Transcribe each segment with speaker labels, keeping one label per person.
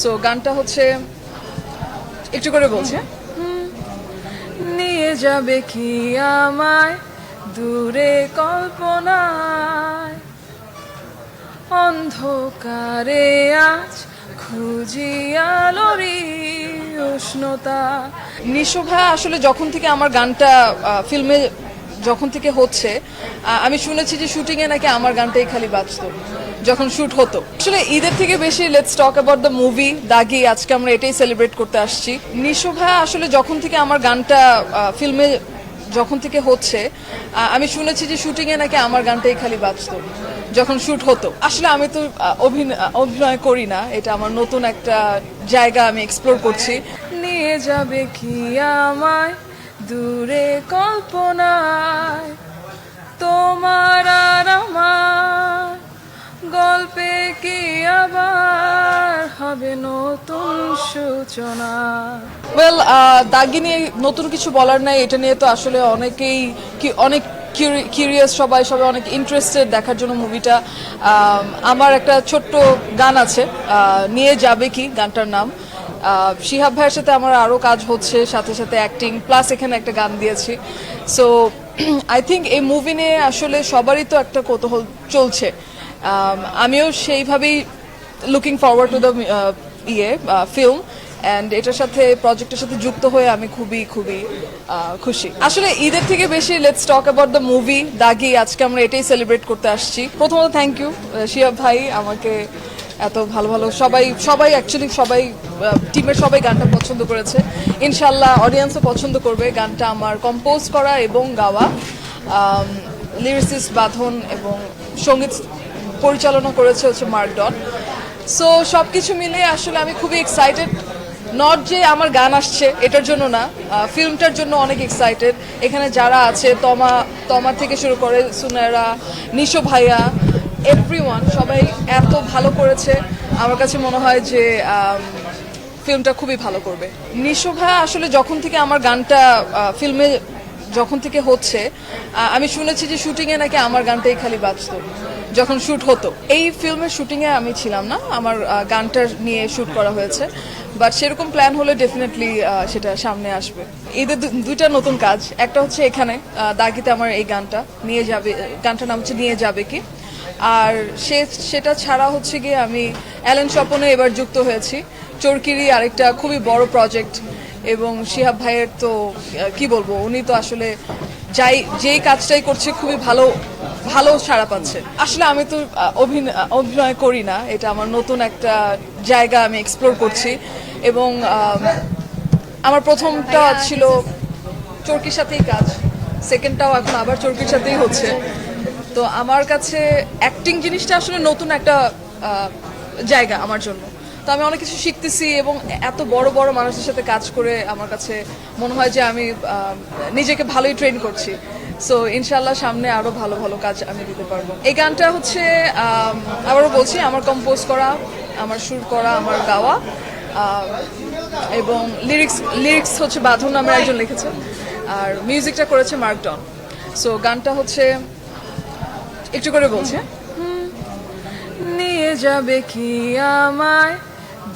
Speaker 1: So গানটা হচ্ছে একটু করে বলছে, নিয়ে যাবে কি আমায় দূরে কল্পনায়, অন্ধকারে আজ খুঁজি আলোরি উষ্ণতা। নিশোভা আসলে যখন থেকে আমার গানটা ফিল্মে যখন থেকে হচ্ছে, আমি শুনেছি যে শুটিং এ নাকি আমার গানটাই খালি বাজতো যখন শুট হতো। আসলে ঈদের থেকে বেশি let's talk about the movie দাগি, আজকে আমরা এটাই সেলিব্রেট করতে আসছি। নিশোভা আসলে যখন থেকে আমার গানটা ফিল্মে যখন থেকে হচ্ছে, আমি শুনেছি যে শুটিং এ নাকি আমার গানটাই খালি বাজতো যখন শুট হতো। আসলে আমি তো অভিনয় করি না, এটা আমার নতুন একটা জায়গা, আমি এক্সপ্লোর করছি। নিয়ে যাবে কি আমায় দূরে কল্পনায়, তোমার আর আমার গল্পে কি আবার হবে নতুন সূচনা। ওয়েল, দাগি নিয়ে নতুন কিছু বলার নাই, এটা নিয়ে তো আসলে অনেকেই অনেক কিউরিয়াস, সবাই অনেক ইন্টারেস্টেড দেখার জন্য মুভিটা। আমার একটা ছোট্ট গান আছে, নিয়ে যাবে কি গানটার নাম। শিহাব ভাইয়ের সাথে আমার আরও কাজ হচ্ছে, সাথে সাথে অ্যাক্টিং প্লাস এখানে একটা গান দিয়েছি। সো আই থিঙ্ক এই মুভি নিয়ে আসলে সবারই তো একটা কৌতূহল চলছে। আমিও সেইভাবেই looking forward to the film, and এটার সাথে প্রজেক্টের সাথে যুক্ত হয়ে আমি খুবই খুবই খুশি। আসলে ঈদের থেকে বেশি let's talk about the movie দাগি, আজকে আমরা এটাই সেলিব্রেট করতে আসছি। প্রথমত থ্যাংক ইউ শিহাব ভাই, আমাকে এত ভালো ভালো সবাই অ্যাকচুয়ালি সবাই টিমের সবাই গানটা পছন্দ করেছে, ইনশাল্লাহ অডিয়েন্সও পছন্দ করবে। গানটা আমার কম্পোজ করা এবং গাওয়া, লিরিসিস্ট বাঁধন এবং সঙ্গীত পরিচালনা করেছে হচ্ছে মার্ক ডন। সো সব কিছু মিলিয়ে আসলে আমি খুবই এক্সাইটেড, নট যে আমার গান আসছে এটার জন্য না, ফিল্মটার জন্য অনেক এক্সাইটেড। এখানে যারা আছে, তমা থেকে শুরু করে সুনেরা, নিশো ভাইয়া, এভরিওয়ান সবাই এত ভালো করেছে। আমার কাছে মনে হয় যে ফিল্মটা খুবই ভালো করবে। নিশোভা আসলে যখন থেকে আমার গানটা ফিল্মে যখন থেকে হচ্ছে, আমি শুনেছি যে শুটিং এ নাকি আমার গানটাই খালি বাজতো যখন শুট হতো। এই ফিল্মের শুটিং এ আমি ছিলাম না, আমার গানটা নিয়ে শুট করা হয়েছে, বাট সেরকম প্ল্যান হলে ডেফিনেটলি সেটা সামনে আসবে। এদের দুইটা নতুন কাজ, একটা হচ্ছে এখানে দাগিতে আমার এই গানটা নিয়ে যাবে, গানটার নাম হচ্ছে নিয়ে যাবে কি। আর সেটা ছাড়া হচ্ছে গিয়ে আমি অ্যালেন স্বপনে এবার যুক্ত হয়েছি, চরকিরি আরেকটা খুবই বড় প্রজেক্ট। এবং শিহাব ভাইয়ের তো কি বলবো, উনি তো আসলে যেই কাজটাই করছে খুবই ভালো সাড়া পাচ্ছে। আসলে আমি তো অভিনয় করি না, এটা আমার নতুন একটা জায়গা, আমি এক্সপ্লোর করছি। এবং আমার প্রথমটা ছিল চরকির সাথেই কাজ, সেকেন্ডটাও এখন আবার চরকির সাথেই হচ্ছে। তো আমার কাছে অ্যাক্টিং জিনিসটা আসলে নতুন একটা জায়গা আমার জন্য। তো আমি অনেক কিছু শিখতেছি এবং এত বড় বড় মানুষের সাথে কাজ করে আমার কাছে মনে হয় যে আমি নিজেকে ভালোই ট্রেন করছি। সো ইনশাল্লাহ সামনে আরো ভালো ভালো কাজ আমি দিতে পারবো। এই গানটা হচ্ছে আবারও বলছি, আমার কম্পোজ করা, আমার সুর করা, আমার গাওয়া, এবং লিরিক্স হচ্ছে বাঁধন নামের একজন লিখেছে, আর মিউজিকটা করেছে মার্ক ডন। সো গানটা হচ্ছে একটু করে বলছে, নিয়ে যাবে কি আমায়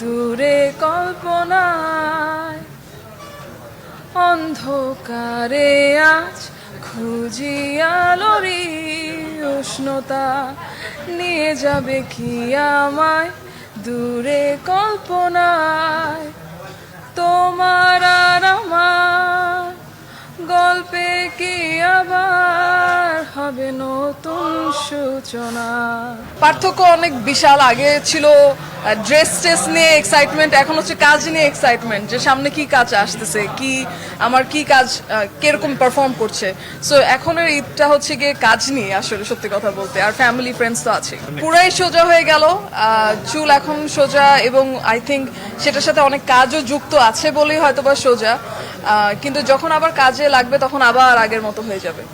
Speaker 1: দূরে কল্পনায়, অন্ধকারে আজ খুঁজি আলোরি উষ্ণতা। নিয়ে যাবে কি আমায় দূরে কল্পনায়, তোমার আর আমার গল্পে কি আবার হবে নতুন সূচনা। পার্থক্য অনেক বিশাল। আগে ছিল ড্রেস নিয়ে এক্সাইটমেন্ট, এখন হচ্ছে কাজ নিয়ে এক্সাইটমেন্ট, যে সামনে কি কাজ আসতেছে, আমার কি কাজ কিরকম পারফর্ম করছে। সো এখনের ঈদটা হচ্ছে গিয়ে কাজ নিয়ে, আসলে সত্যি কথা বলতে, আর ফ্যামিলি ফ্রেন্ডস তো আছে। পুরাই সোজা হয়ে গেল, চুল এখন সোজা, এবং আই থিঙ্ক সেটার সাথে অনেক কাজও যুক্ত আছে বলেই হয়তো বা সোজা, কিন্তু যখন আবার কাজে লাগবে তখন আবার আগের মতো হয়ে যাবে।